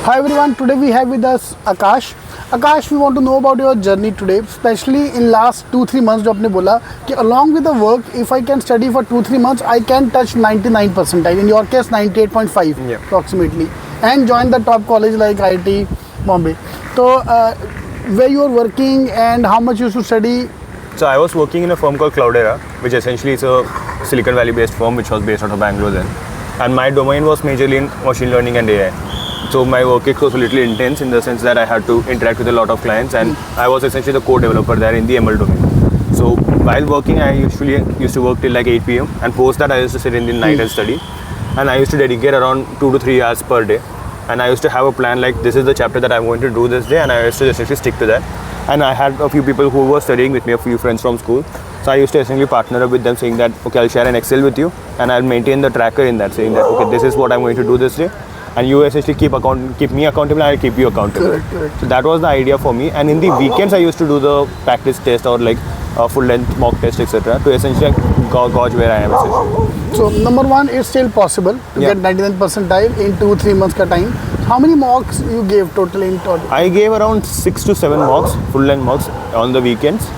Hi everyone, today we have with us Akash. Akash, we want to know about your journey today, especially in last 2-3 months जो आपने बोला कि along with the work, if I can study for 2-3 months, I can touch 99 percentile. In your case, 98.5 approximately, and join the top college like IIT Mumbai. So, where you are working and how much you used to study? So I was working in a firm called Cloudera, which essentially is a Silicon Valley based firm which was based out of Bangalore then. And my domain was majorly in machine learning and AI. So my work was a little intense in the sense that I had to interact with a lot of clients, and I was essentially the core developer there in the ML domain. So while working, I usually used to work till like 8 p.m. and post that I used to sit in the night and study. And I used to dedicate around 2 to 3 hours per day. And I used to have a plan like this is the chapter that I'm going to do this day, and I used to essentially stick to that. And I had a few people who were studying with me, a few friends from school. So I used to essentially partner up with them saying that, okay, I'll share an Excel with you and I'll maintain the tracker in that, saying that, okay, this is what I'm going to do this day. And you essentially keep me accountable and I'll keep you accountable. Correct. So that was the idea for me. And in the weekends, I used to do the practice test or like full length mock test, etc. to essentially gauge where I am essentially. So number one, it's still possible to get 99 percentile in 2-3 months ka time. How many mocks you gave total in total? I gave around 6 to 7 mocks, full length mocks on the weekends.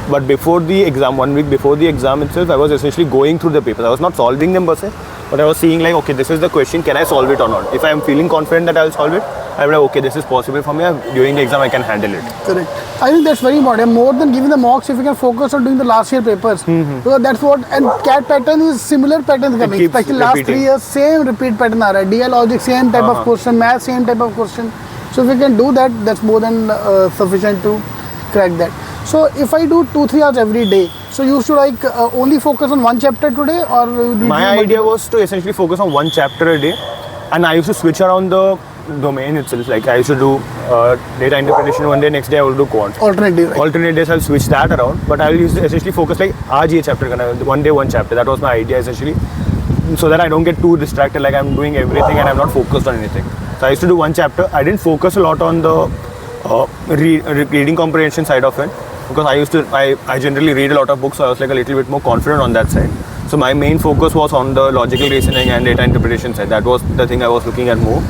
But before the exam, 1 week before the exam itself, I was essentially going through the papers. I was not solving them per se, but I was seeing like, okay, this is the question, can I solve it or not? If I am feeling confident that I will solve it, I will be like, okay, this is possible for me, during the exam I can handle it. Correct. I think that's very important. More than giving the mocks, if you can focus on doing the last year papers. Because that's what, and CAT pattern is similar patterns coming. Especially last 3 years, same repeat pattern aa raha hai. DL logic, same type of question, math, same type of question. So if you can do that, that's more than sufficient to crack that. So if I do 2-3 hours every day, so you should like only focus on one chapter today, or my idea was to essentially focus on one chapter a day, and I used to switch around the domain itself. Like I used to do data interpretation one day, next day I will do quants. Alternate days I'll switch that around, but I will essentially focus like aaj ye chapter karna, one day one chapter. That was my idea essentially, so that I don't get too distracted, like I'm doing everything and I'm not focused on anything. So I used to do one chapter. I didn't focus a lot on the reading comprehension side of it, because I generally read a lot of books, so I was like a little bit more confident on that side. So my main focus was on the logical reasoning and data interpretation side. That was the thing I was looking at more.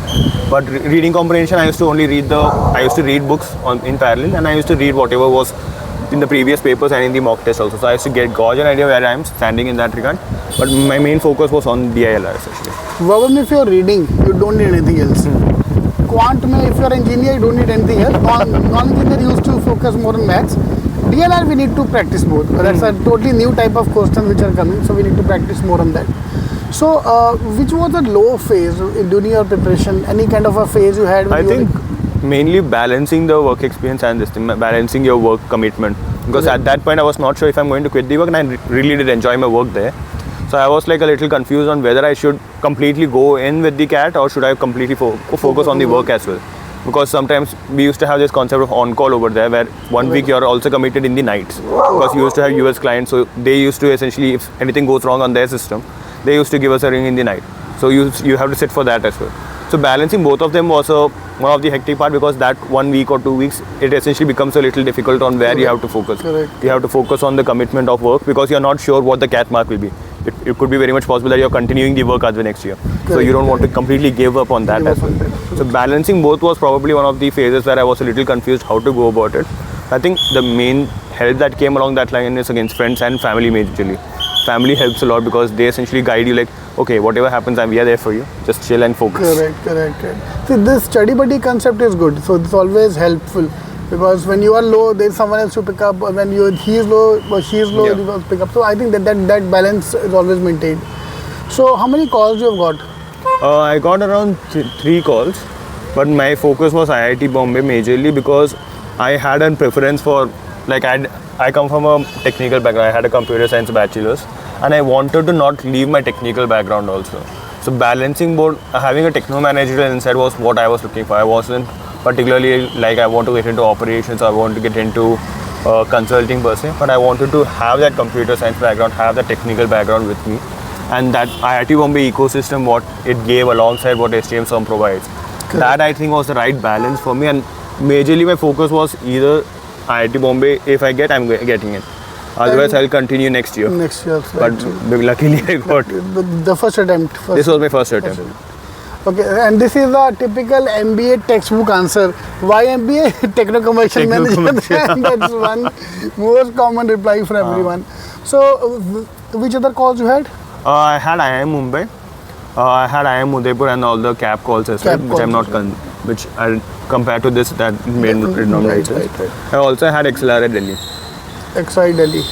But reading comprehension, I used to read books in parallel, and I used to read whatever was in the previous papers and in the mock test also. So I used to gauge an idea where I am standing in that regard. But my main focus was on DILR essentially. Even if you're reading, you don't need anything else. Quant, if you're an engineer, you don't need anything else. Non-engineer used to focus more on maths. DLR, we need to practice more. That's a totally new type of questions which are coming, so we need to practice more on that. So, which was the low phase during your preparation? Any kind of a phase you had? I think mainly balancing the work experience and this thing, balancing your work commitment. Because at that point, I was not sure if I'm going to quit the work, and I really did enjoy my work there. So I was like a little confused on whether I should completely go in with the CAT or should I completely focus on the work as well. Because sometimes we used to have this concept of on-call over there, where 1 week you're also committed in the nights. Because you used to have US clients, so they used to essentially, if anything goes wrong on their system, they used to give us a ring in the night. So you have to sit for that as well. So balancing both of them was one of the hectic part, because that 1 week or 2 weeks, it essentially becomes a little difficult on where you have to focus. You have to focus on the commitment of work, because you're not sure what the CAT mark will be. It could be very much possible that you're continuing the work as the next year. So you don't want to completely give up on that as well. So balancing both was probably one of the phases where I was a little confused how to go about it. I think the main help that came along that line is against friends and family majorly. Family helps a lot, because they essentially guide you like, okay, whatever happens, we are there for you. Just chill and focus. Correct. See, this study buddy concept is good. So it's always helpful. Because when you are low, there's someone else to pick up. When he is low or she is low, you will pick up. So I think that balance is always maintained. So how many calls you have got? I got around 3 calls, but my focus was IIT Bombay majorly, because I had a preference for, like I come from a technical background. I had a computer science bachelor's, and I wanted to not leave my technical background also. So balancing both, having a techno managerial inside was what I was looking for. I wasn't particularly like I want to get into operations, I want to get into consulting per se, but I wanted to have that computer science background, have that technical background with me, and that IIT Bombay ecosystem, what it gave alongside what STM SOM provides. Correct. That I think was the right balance for me, and majorly my focus was either IIT Bombay, if I get, I'm getting it. Otherwise, I'll continue next year. Next year, but luckily I got the first attempt. This was my first attempt. Okay, and this is a typical MBA textbook answer. Why MBA? Techno-commercial management. And that's one most common reply for everyone. So, which other calls you had? I had IIM Mumbai. I had IIM Udaipur and all the CAP calls as well, which I'm not which I compared to this that made right. I also had XLR Delhi. XI Delhi.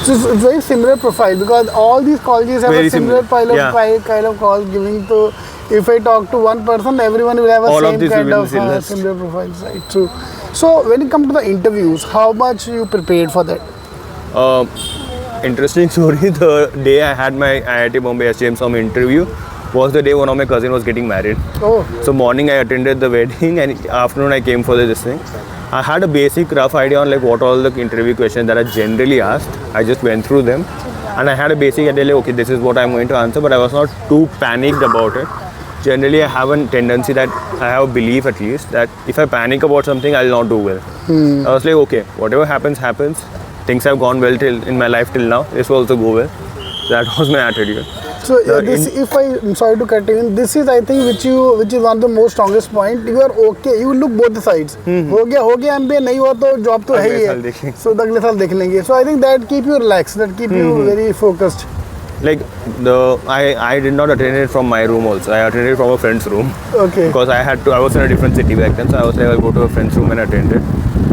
So it's very similar profile because all these colleges have Very a similar similar. kind of calls giving to. If I talk to one person, everyone will have a All of same these kind will of be similar profiles, right? True. So when it comes to the interviews, how much you prepared for that? Interesting story. The day I had my IIT Mumbai SGM interview was the day one of my cousin was getting married. Oh, So morning I attended the wedding and afternoon I came for this thing. I had a basic rough idea on like what all the interview questions that are generally asked. I just went through them and I had a basic idea like, okay, this is what I'm going to answer, but I was not too panicked about it. Generally I have a tendency that I have a belief at least that if I panic about something, I'll not do well. I was like, okay, whatever happens, happens. Things have gone well till in my life till now. This will also go well. That was my attitude. so I'm sorry to cut in. This is I think which is one of the most strongest point. You are okay. You look both the sides. हो गया MBA नहीं हुआ तो job तो है ही है. So अगले साल देख लेंगे. So I think that keep you relaxed. That keep you very focused. Like I did not attend it from my room also. I attended it from a friend's room. Okay. Because I was in a different city back then, so I was like, I'll go to a friend's room and attend it.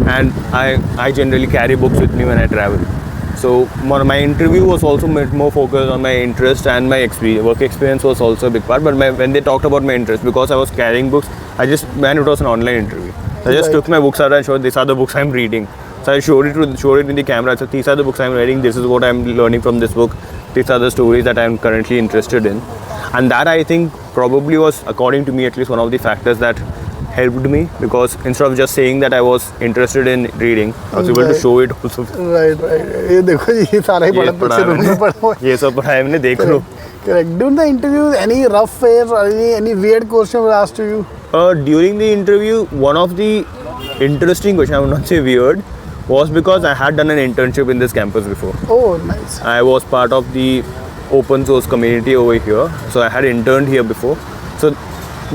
And I generally carry books with me when I travel. So my interview was also more focused on my interest and my work experience was also a big part. But when they talked about my interest, because I was carrying books, it was an online interview. So I just took my books out and showed these are the books I'm reading. So I showed it in the camera. So these are the books I'm reading. This is what I'm learning from this book. These are the stories that I'm currently interested in. And that I think probably was, according to me at least, one of the factors that helped me, because instead of just saying that I was interested in reading, I was able to show it also. Right. ये देखो ये सारा ही पढ़ा पीछे room में पढ़ा हुआ है. ये सब पढ़ा है मैंने, देख लो. Correct. During the interview, any rough phase or any weird question was asked to you? During the interview, one of the interesting questions, I would not say weird, was because I had done an internship in this campus before. Oh, nice. I was part of the open source community over here, so I had interned here before. So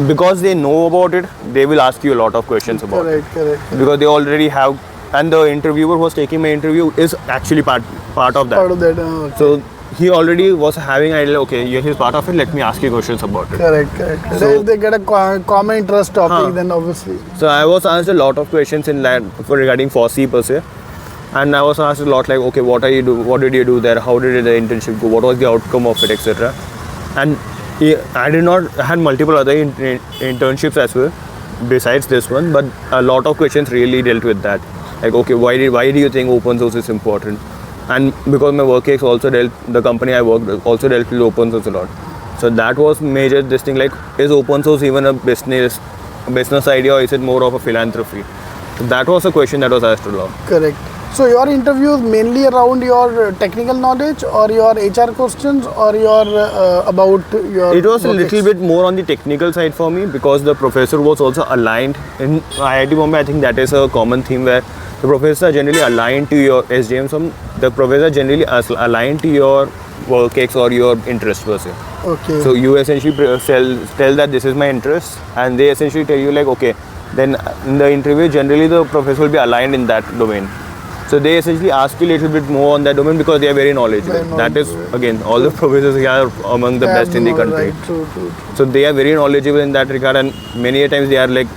because they know about it, they will ask you a lot of questions about it. Correct. Because they already have, and the interviewer who was taking my interview is actually part of that. Part of that. Okay. So he already was having an idea, okay, he's part of it, let me ask you questions about it. Correct. So if they get a common interest topic, then obviously. So I was asked a lot of questions in that regarding FOSSI per se. And I was asked a lot like, okay, what did you do there? How did the internship go? What was the outcome of it, etc. And I had multiple other internships as well, besides this one, but a lot of questions really dealt with that. Like, okay, why do you think open source is important? And because my work ex also the company I worked with also dealt with open source a lot. So that was major this thing, like, is open source even a business idea, or is it more of a philanthropy? So that was a question that was asked a lot. Correct. So your interviews mainly around your technical knowledge or your HR questions or your about your. It was a little bit more on the technical side for me, because the professor was also aligned. In IIT Mumbai, I think that is a common theme where the professors are generally aligned to your SJM. The professor generally aligned to your work ex or your interest per se. Okay. So you essentially tell that this is my interest, and they essentially tell you like, okay, then in the interview generally the professor will be aligned in that domain. So they essentially ask you a little bit more on that domain because they are very knowledgeable. That is, again, all the professors here are among the best in the country. Right. True. So they are very knowledgeable in that regard, and many a times they are like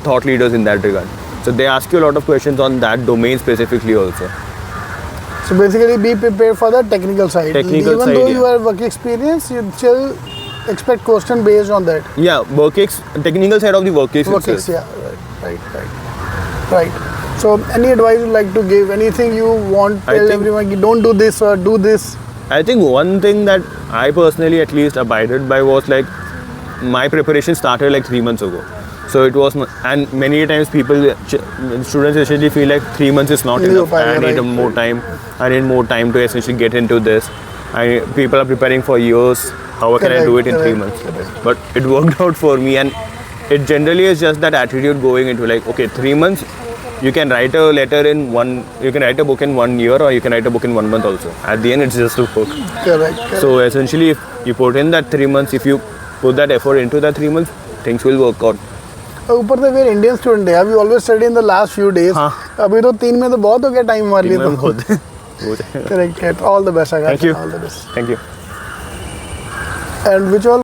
thought leaders in that regard. So they ask you a lot of questions on that domain specifically also. So basically be prepared for the technical side. Even though you have work experience, you still expect question based on that. Yeah, technical side of the work case. Right. So any advice you'd like to give? Anything you want to tell everyone, don't do this or do this? I think one thing that I personally at least abided by was like, my preparation started like 3 months ago. So it was, and many times students essentially feel like 3 months is not enough. I need more time. I need more time to essentially get into this. People are preparing for years. How can I do it in 3 months? But it worked out for me, and it generally is just that attitude going into like, okay, 3 months, you can write a letter in you can write a book in 1 year, or you can write a book in 1 month also. At the end, it's just a book. Correct. So essentially, if you put in that 3 months, if you put that effort into that 3 months, things will work out. ऊपर से फिर Indian student है, अभी always study in the last few days. अभी तो 3 में तो बहुत हो गया टाइम हमारे लिए तो. Correct. All the best, Akash. Thank you. All the best. Thank you. And which all